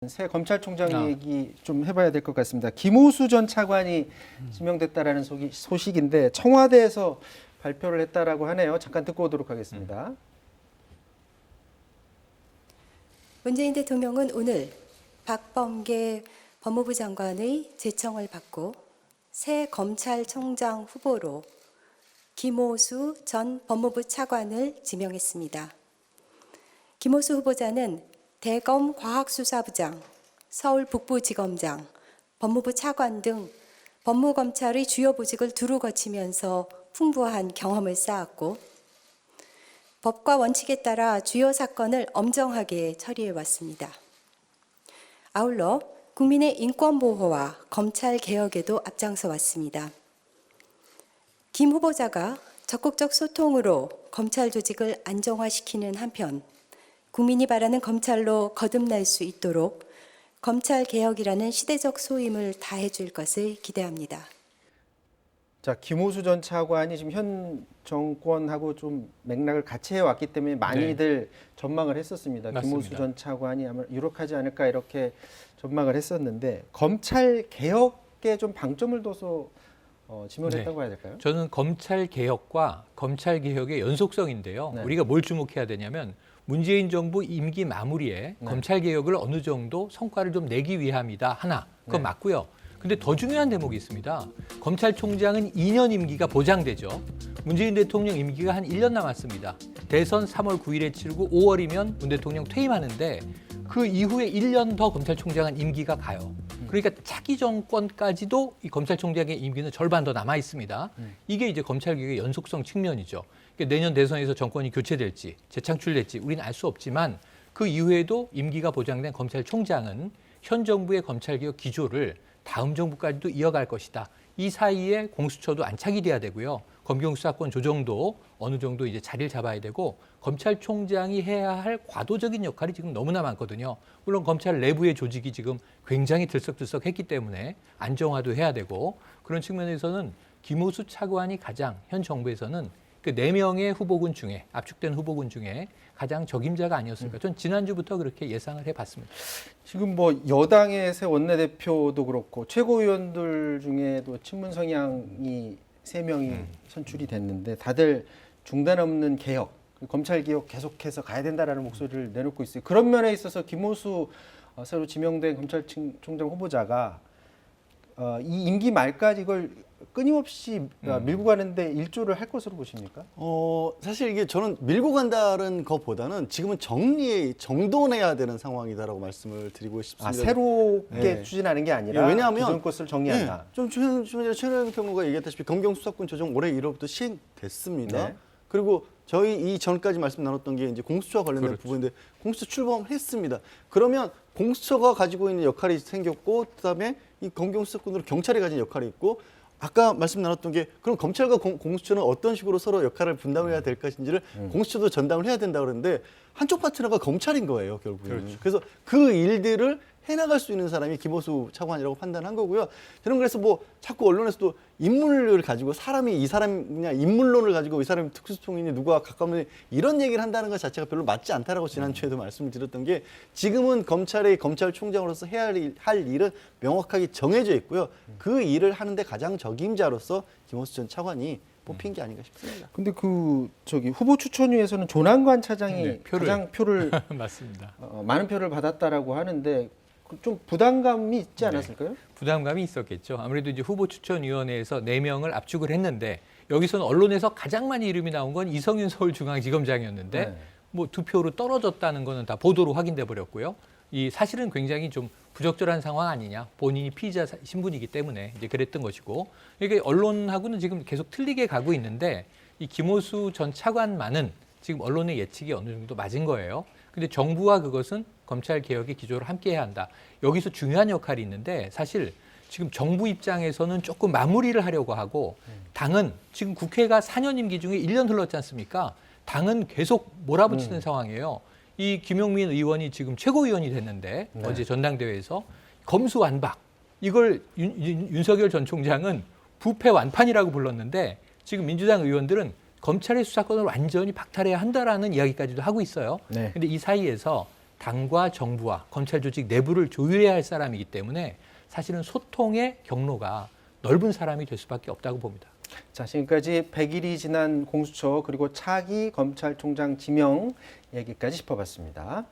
새 검찰총장 얘기 좀 해봐야 될 것 같습니다. 김오수 전 차관이 지명됐다라는 소식인데 청와대에서 발표를 했다라고 하네요. 잠깐 듣고 오도록 하겠습니다. 문재인 대통령은 오늘 박범계 법무부 장관의 제청을 받고 새 검찰총장 후보로 김오수 전 법무부 차관을 지명했습니다. 김오수 후보자는 대검 과학수사부장, 서울 북부지검장, 법무부 차관 등 법무검찰의 주요 보직을 두루 거치면서 풍부한 경험을 쌓았고 법과 원칙에 따라 주요 사건을 엄정하게 처리해 왔습니다. 아울러 국민의 인권 보호와 검찰 개혁에도 앞장서 왔습니다. 김 후보자가 적극적 소통으로 검찰 조직을 안정화시키는 한편 국민이 바라는 검찰로 거듭날 수 있도록 검찰 개혁이라는 시대적 소임을 다해 줄 것을 기대합니다. 자, 김오수 전 차관이 지금 현 정권하고 좀 맥락을 같이 해왔기 때문에 많이들 전망을 했었습니다. 맞습니다. 김오수 전 차관이 아마 유력하지 않을까 이렇게 전망을 했었는데 검찰 개혁에 좀 방점을 둬서 지명했다고 봐야 될까요? 저는 검찰 개혁과 검찰 개혁의 연속성인데요. 네. 우리가 뭘 주목해야 되냐면 문재인 정부 임기 마무리에 검찰 개혁을 어느 정도 성과를 좀 내기 위함이다. 하나, 그건 맞고요. 근데 더 중요한 대목이 있습니다. 검찰총장은 2년 임기가 보장되죠. 문재인 대통령 임기가 한 1년 남았습니다. 대선 3월 9일에 치르고 5월이면 문 대통령 퇴임하는데 그 이후에 1년 더 검찰총장은 임기가 가요. 그러니까 차기 정권까지도 이 검찰총장의 임기는 절반 더 남아 있습니다. 이게 이제 검찰개혁의 연속성 측면이죠. 그러니까 내년 대선에서 정권이 교체될지 재창출될지 우리는 알 수 없지만 그 이후에도 임기가 보장된 검찰총장은 현 정부의 검찰개혁 기조를 다음 정부까지도 이어갈 것이다. 이 사이에 공수처도 안착이 돼야 되고요. 검경 수사권 조정도 어느 정도 이제 자리를 잡아야 되고 검찰총장이 해야 할 과도적인 역할이 지금 너무나 많거든요. 물론 검찰 내부의 조직이 지금 굉장히 들썩들썩했기 때문에 안정화도 해야 되고 그런 측면에서는 김오수 차관이 가장 현 정부에서는 그 4명의 후보군 중에 압축된 후보군 중에 가장 적임자가 아니었을까. 전 지난주부터 그렇게 예상을 해봤습니다. 지금 뭐 여당의 새 원내대표도 그렇고 최고위원들 중에도 친문 성향이 3명이 선출이 됐는데 다들 중단 없는 개혁, 검찰 개혁 계속해서 가야 된다라는 목소리를 내놓고 있어요. 그런 면에 있어서 김오수 새로 지명된 검찰총장 후보자가 이 임기 말까지 이걸 끊임없이 밀고 가는데 일조를 할 것으로 보십니까? 사실 이게 저는 밀고 간다는 것보다는 지금은 정돈해야 되는 상황이다라고 말씀을 드리고 싶습니다. 새롭게 네. 추진하는 게 아니라 왜냐하면 기존 것을 정리한다. 좀 최근에 평론가 얘기했다시피 검경 수사권 조정 올해 1월부터 시행됐습니다. 네. 그리고 저희 이 전까지 말씀 나눴던 게 이제 공수처와 관련된 그렇죠. 부분인데 공수처 출범했습니다. 그러면 공수처가 가지고 있는 역할이 생겼고 그다음에 이 검경 수사권으로 경찰이 가진 역할이 있고 아까 말씀 나눴던 게 그럼 검찰과 공수처는 어떤 식으로 서로 역할을 분담해야 될 것인지를 공수처도 전담을 해야 된다 그러는데 한쪽 파트너가 검찰인 거예요 결국에는. 그렇죠. 그래서 그 일들을 해나갈 수 있는 사람이 김오수 차관이라고 판단한 거고요. 저는 그래서 뭐 자꾸 언론에서도 인물을 가지고 사람이 이 사람 그냥 인물론을 가지고 이 사람이 특수통이니 누가 가까우면 이런 얘기를 한다는 것 자체가 별로 맞지 않다라고 지난주에도 말씀을 드렸던 게 지금은 검찰의 검찰총장으로서 해야 할 일은 명확하게 정해져 있고요. 그 일을 하는데 가장 적임자로서 김오수 전 차관이 뽑힌 게 아닌가 싶습니다. 근데 후보 추천위에서는 조남관 차장이 네, 가장 표를 맞습니다. 많은 표를 받았다라고 하는데 좀 부담감이 있지 않았을까요? 부담감이 있었겠죠. 아무래도 이제 후보 추천위원회에서 4명을 압축을 했는데 여기서는 언론에서 가장 많이 이름이 나온 건 이성윤 서울중앙지검장이었는데 네. 뭐 2표로 떨어졌다는 거는 다 보도로 확인돼 버렸고요. 이 사실은 굉장히 좀 부적절한 상황 아니냐. 본인이 피의자 신분이기 때문에 이제 그랬던 것이고 이게 언론하고는 지금 계속 틀리게 가고 있는데 이 김오수 전 차관만은 지금 언론의 예측이 어느 정도 맞은 거예요. 근데 정부와 그것은 검찰 개혁의 기조를 함께 해야 한다. 여기서 중요한 역할이 있는데 사실 지금 정부 입장에서는 조금 마무리를 하려고 하고 당은 지금 국회가 4년 임기 중에 1년 흘렀지 않습니까? 당은 계속 몰아붙이는 상황이에요. 이 김용민 의원이 지금 최고위원이 됐는데 어제 전당대회에서 검수완박 이걸 윤석열 전 총장은 부패 완판이라고 불렀는데 지금 민주당 의원들은 검찰의 수사권을 완전히 박탈해야 한다라는 이야기까지도 하고 있어요. 네. 근데 이 사이에서 당과 정부와 검찰 조직 내부를 조율해야 할 사람이기 때문에 사실은 소통의 경로가 넓은 사람이 될 수밖에 없다고 봅니다. 자, 지금까지 100일이 지난 공수처 그리고 차기 검찰총장 지명 얘기까지 짚어봤습니다.